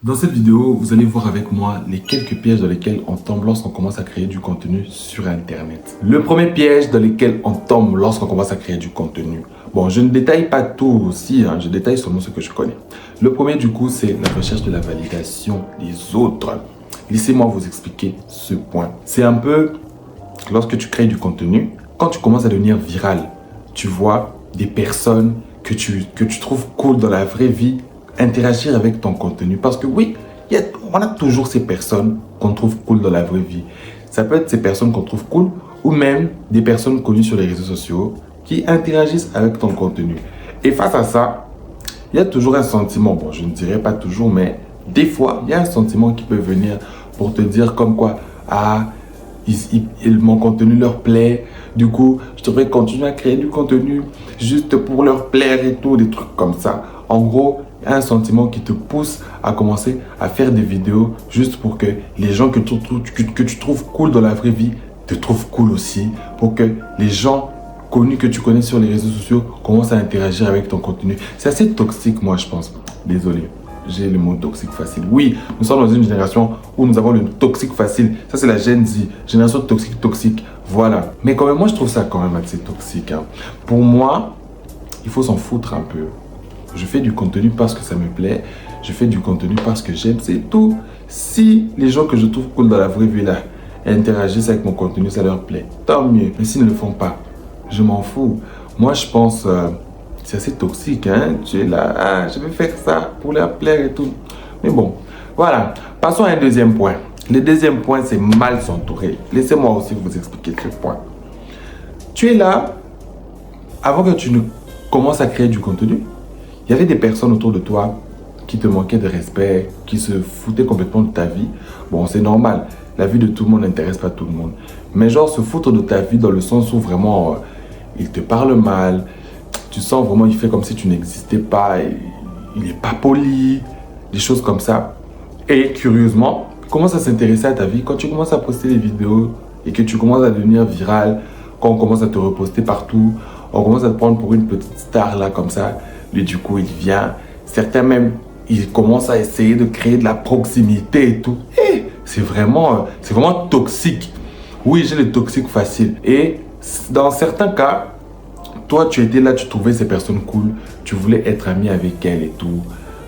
Dans cette vidéo, vous allez voir avec moi les quelques pièges dans lesquels on tombe lorsqu'on commence à créer du contenu sur Internet. Le premier piège dans lequel on tombe lorsqu'on commence à créer du contenu. Bon, je ne détaille pas tout aussi, je détaille seulement ce que je connais. Le premier du coup, c'est la recherche de la validation des autres. Laissez-moi vous expliquer ce point. C'est un peu lorsque tu crées du contenu, quand tu commences à devenir viral, tu vois des personnes que tu trouves cool dans la vraie vie interagir avec ton contenu. Parce que oui, on a toujours ces personnes qu'on trouve cool dans la vraie vie. Ça peut être ces personnes qu'on trouve cool ou même des personnes connues sur les réseaux sociaux qui interagissent avec ton contenu. Et face à ça, il y a toujours un sentiment, bon, je ne dirais pas toujours, mais des fois, il y a un sentiment qui peut venir pour te dire comme quoi, mon contenu leur plaît, du coup, je devrais continuer à créer du contenu juste pour leur plaire et tout, des trucs comme ça. En gros, il y a un sentiment qui te pousse à commencer à faire des vidéos juste pour que les gens que tu trouves cool dans la vraie vie te trouvent cool aussi, pour que les gens connus que tu connais sur les réseaux sociaux commencent à interagir avec ton contenu. C'est assez toxique, moi, je pense. Désolé. J'ai le mot toxique facile. Oui, nous sommes dans une génération où nous avons le toxique facile. Ça, c'est la Gen Z. Génération toxique. Voilà. Mais quand même, moi, je trouve ça quand même assez toxique. Pour moi, il faut s'en foutre un peu. Je fais du contenu parce que ça me plaît. Je fais du contenu parce que j'aime. C'est tout. Si les gens que je trouve cool dans la vraie vie, là, interagissent avec mon contenu, ça leur plaît. Tant mieux. Mais s'ils ne le font pas, je m'en fous. Moi, je pense... c'est assez toxique, hein. Tu es là, je vais faire ça pour leur plaire et tout. Mais bon, voilà. Passons à un deuxième point. Le deuxième point, c'est mal s'entourer. Laissez-moi aussi vous expliquer ce point. Tu es là, avant que tu ne commences à créer du contenu, il y avait des personnes autour de toi qui te manquaient de respect, qui se foutaient complètement de ta vie. Bon, c'est normal. La vie de tout le monde n'intéresse pas tout le monde. Mais genre, se foutre de ta vie dans le sens où vraiment, il te parle mal. Tu sens vraiment, il fait comme si tu n'existais pas, il n'est pas poli, des choses comme ça. Et curieusement, il commence à s'intéresser à ta vie. Quand tu commences à poster des vidéos et que tu commences à devenir viral, quand on commence à te reposter partout, on commence à te prendre pour une petite star là comme ça, lui du coup il vient, certains même, ils commencent à essayer de créer de la proximité et tout. Et c'est vraiment toxique. Oui, j'ai le toxique facile. Et dans certains cas, toi, tu étais là, tu trouvais ces personnes cool, tu voulais être ami avec elles et tout.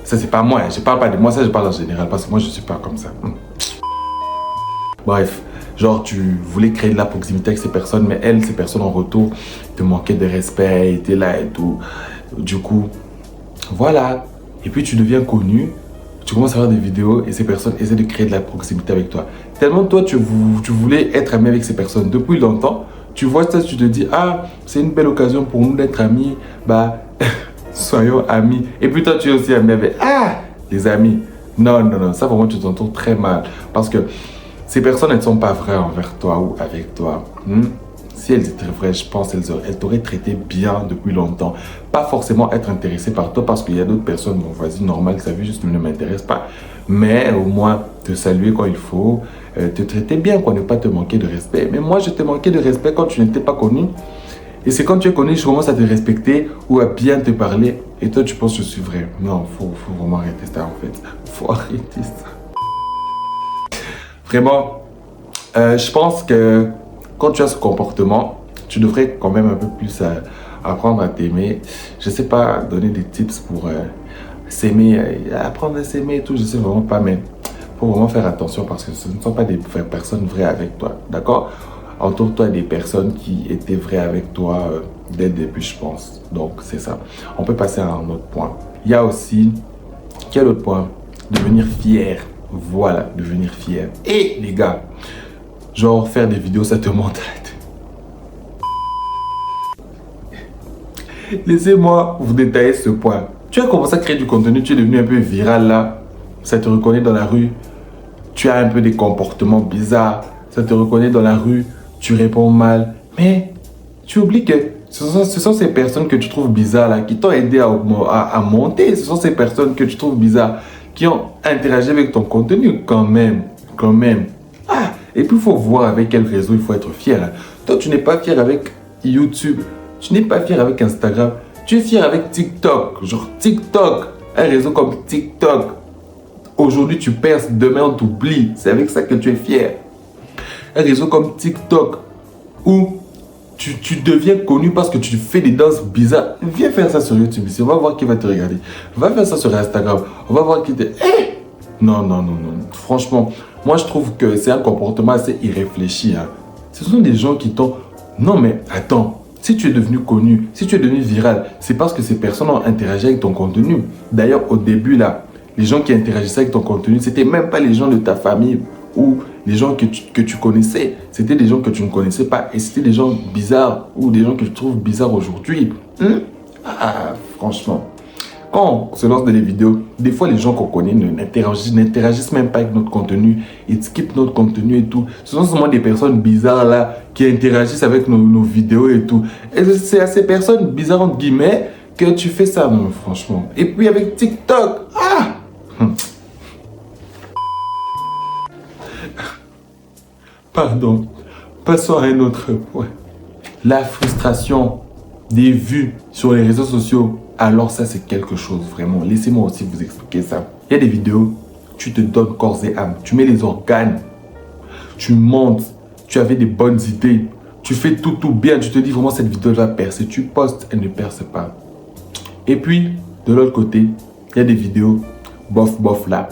Ça, c'est pas moi, je parle pas de moi, ça, je parle en général, parce que moi, je suis pas comme ça. Bref, genre, tu voulais créer de la proximité avec ces personnes, mais elles, ces personnes en retour, te manquaient de respect, étaient là et tout. Du coup, voilà. Et puis, tu deviens connu, tu commences à faire des vidéos et ces personnes essaient de créer de la proximité avec toi. Tellement, toi, tu voulais être ami avec ces personnes depuis longtemps. Tu vois ça, tu te dis, c'est une belle occasion pour nous d'être amis. Bah, soyons amis. Et puis toi, tu es aussi ami avec, des amis. Non, ça vraiment, tu t'entoures très mal. Parce que ces personnes, elles ne sont pas vraies envers toi ou avec toi. Si elles étaient vraies, je pense elles t'auraient traité bien depuis longtemps. Pas forcément être intéressées par toi parce qu'il y a d'autres personnes, bon, vas-y, normal, sa vie juste ne m'intéresse pas. Mais au moins, te saluer quand il faut, te traiter bien, quoi, ne pas te manquer de respect. Mais moi, je te manquais de respect quand tu n'étais pas connu. Et c'est quand tu es connu, je commence à te respecter ou à bien te parler. Et toi, tu penses que je suis vrai. Non, faut vraiment arrêter ça, en fait. Faut arrêter ça. Vraiment, je pense que quand tu as ce comportement, tu devrais quand même un peu plus apprendre à t'aimer. Je sais pas, donner des tips pour s'aimer, apprendre à s'aimer et tout, je sais vraiment pas, mais faut vraiment faire attention parce que ce ne sont pas des personnes vraies avec toi, d'accord? Entoure-toi des personnes qui étaient vraies avec toi dès le début, je pense. Donc, c'est ça. On peut passer à un autre point. Il y a aussi, quel autre point? Devenir fier. Voilà, devenir fier. Et les gars, genre faire des vidéos, ça te monte. Laissez-moi vous détailler ce point. Tu as commencé à créer du contenu, tu es devenu un peu viral là. Ça te reconnaît dans la rue. Tu as un peu des comportements bizarres. Ça te reconnaît dans la rue. Tu réponds mal. Mais tu oublies que ce sont ces personnes que tu trouves bizarres là, qui t'ont aidé à monter. Ce sont ces personnes que tu trouves bizarres, qui ont interagi avec ton contenu quand même. Et puis il faut voir avec quel réseau il faut être fier. Toi, tu n'es pas fier avec YouTube. Tu n'es pas fier avec Instagram. Tu es fier avec TikTok. Genre TikTok. Un réseau comme TikTok. Aujourd'hui, tu perces, demain, on t'oublie. C'est avec ça que tu es fier. Un réseau comme TikTok, où tu deviens connu parce que tu fais des danses bizarres. Viens faire ça sur YouTube ici. On va voir qui va te regarder. Va faire ça sur Instagram. On va voir qui te... Hey! Non, non, non, non. Franchement, moi, je trouve que c'est un comportement assez irréfléchi. Hein. Ce sont des gens qui t'ont... Non, mais attends. Si tu es devenu connu, si tu es devenu viral, c'est parce que ces personnes ont interagi avec ton contenu. D'ailleurs, au début, là, les gens qui interagissaient avec ton contenu, c'était même pas les gens de ta famille ou les gens que tu connaissais. C'était des gens que tu ne connaissais pas. Et c'était des gens bizarres ou des gens que tu trouves bizarres aujourd'hui. Ah, franchement. Quand on se lance dans des vidéos, des fois les gens qu'on connaît n'interagissent même pas avec notre contenu. Ils skippent notre contenu et tout. Ce sont seulement des personnes bizarres là qui interagissent avec nos vidéos et tout. Et c'est à ces personnes bizarres entre guillemets que tu fais ça, non, franchement. Et puis avec TikTok, Pardon, passons à un autre point. La frustration des vues sur les réseaux sociaux. Alors ça, c'est quelque chose, vraiment. Laissez-moi aussi vous expliquer ça. Il y a des vidéos, tu te donnes corps et âme. Tu mets les organes. Tu montes. Tu avais des bonnes idées. Tu fais tout bien. Tu te dis vraiment, cette vidéo va percer. Tu postes, elle ne perce pas. Et puis, de l'autre côté, il y a des vidéos, bof là.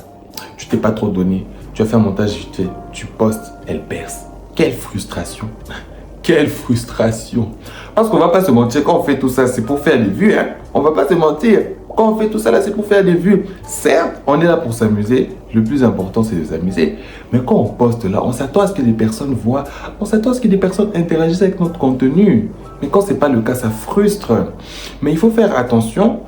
Tu t'es pas trop donné. Tu as fait un montage vite fait. Tu postes, elle perce. Quelle frustration. Quelle frustration. Parce qu'on va pas se mentir, quand on fait tout ça, c'est pour faire des vues. Hein? On va pas se mentir. Quand on fait tout ça, là, c'est pour faire des vues. Certes, on est là pour s'amuser. Le plus important, c'est de s'amuser. Mais quand on poste là, on s'attend à ce que des personnes voient. On s'attend à ce que des personnes interagissent avec notre contenu. Mais quand c'est pas le cas, ça frustre. Mais il faut faire attention.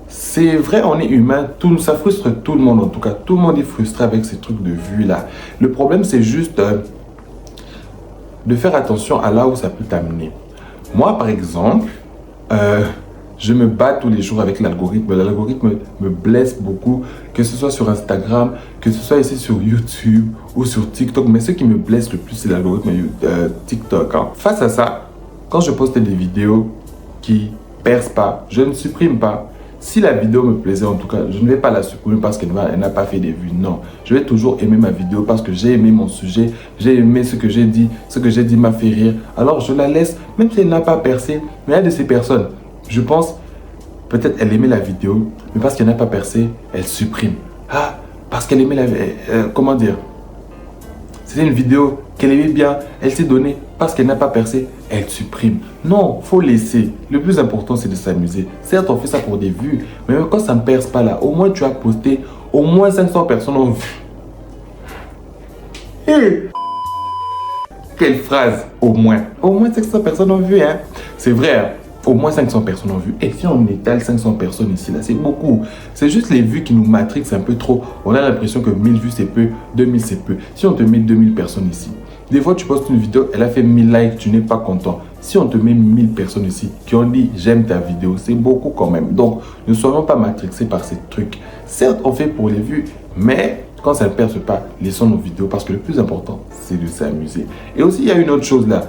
C'est vrai, on est humain. Ça frustre tout le monde, en tout cas. Tout le monde est frustré avec ces trucs de vues là. Le problème, c'est juste... de faire attention à là où ça peut t'amener. Moi, par exemple, je me bats tous les jours avec l'algorithme. L'algorithme me blesse beaucoup, que ce soit sur Instagram, que ce soit ici sur YouTube ou sur TikTok. Mais ce qui me blesse le plus, c'est l'algorithme TikTok. Hein. Face à ça, quand je poste des vidéos qui percent pas, je ne supprime pas. Si la vidéo me plaisait, en tout cas, je ne vais pas la supprimer parce qu'elle n'a pas fait des vues. Non, je vais toujours aimer ma vidéo parce que j'ai aimé mon sujet, j'ai aimé ce que j'ai dit. Ce que j'ai dit m'a fait rire. Alors, je la laisse, même si elle n'a pas percé. Mais il y a de ces personnes, je pense, peut-être elle aimait la vidéo, mais parce qu'elle n'a pas percé, elle supprime. Ah, parce qu'elle aimait comment dire? C'était une vidéo qu'elle aimait bien, elle s'est donnée. Parce qu'elle n'a pas percé, elle supprime. Non, faut laisser. Le plus important, c'est de s'amuser. Certes, on fait ça pour des vues, mais même quand ça ne perce pas là, au moins tu as posté, au moins 500 personnes ont vu. Hey! Quelle phrase, au moins. Au moins 500 personnes ont vu, hein. C'est vrai, hein? Au moins 500 personnes ont vu. Et si on étale 500 personnes ici, là, c'est beaucoup. C'est juste les vues qui nous matrixent un peu trop. On a l'impression que 1000 vues, c'est peu, 2000, c'est peu. Si on te met 2000 personnes ici, des fois, tu postes une vidéo, elle a fait 1000 likes, tu n'es pas content. Si on te met 1000 personnes ici qui ont dit « j'aime ta vidéo », c'est beaucoup quand même. Donc, ne soyons pas matrixés par ces trucs. Certes, on fait pour les vues, mais quand ça ne perce pas, laissons nos vidéos parce que le plus important, c'est de s'amuser. Et aussi, il y a une autre chose là.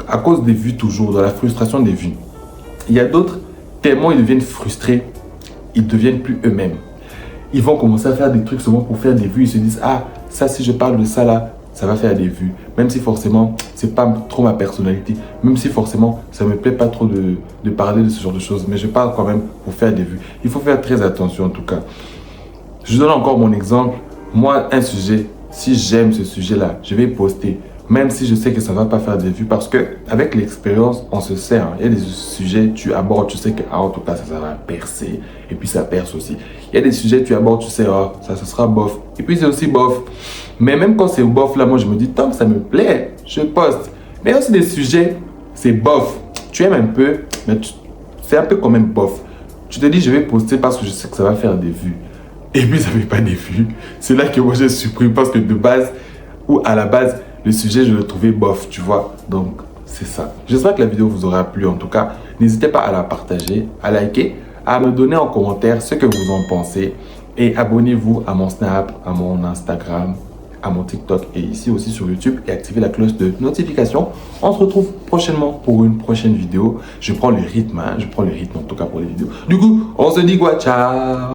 À cause des vues toujours, de la frustration des vues, il y a d'autres, tellement ils deviennent frustrés, ils ne deviennent plus eux-mêmes. Ils vont commencer à faire des trucs souvent pour faire des vues. Ils se disent « ah, ça, si je parle de ça là, ça va faire des vues. » Même si forcément, c'est pas trop ma personnalité. Même si forcément, ça me plaît pas trop de parler de ce genre de choses. Mais je parle quand même pour faire des vues. Il faut faire très attention en tout cas. Je donne encore mon exemple. Moi, un sujet, si j'aime ce sujet-là, je vais poster. Même si je sais que ça ne va pas faire des vues. Parce qu'avec l'expérience, on se sert. Hein. Il y a des sujets, tu abordes, tu sais que en tout cas, ça va percer. Et puis ça perce aussi. Il y a des sujets, tu abordes, tu sais, oh, ça sera bof. Et puis c'est aussi bof. Mais même quand c'est bof, là, moi, je me dis, tant que ça me plaît, je poste. Mais il y a aussi des sujets, c'est bof. Tu aimes un peu, mais c'est un peu quand même bof. Tu te dis, je vais poster parce que je sais que ça va faire des vues. Et puis ça ne fait pas des vues. C'est là que moi, je supprime parce que de base, ou à la base, le sujet, je le trouvais bof, tu vois. Donc, c'est ça. J'espère que la vidéo vous aura plu. En tout cas, n'hésitez pas à la partager, à liker, à me donner en commentaire ce que vous en pensez. Et abonnez-vous à mon Snap, à mon Instagram, à mon TikTok et ici aussi sur YouTube. Et activez la cloche de notification. On se retrouve prochainement pour une prochaine vidéo. Je prends le rythme, hein. Je prends le rythme en tout cas pour les vidéos. Du coup, on se dit quoi? Ciao!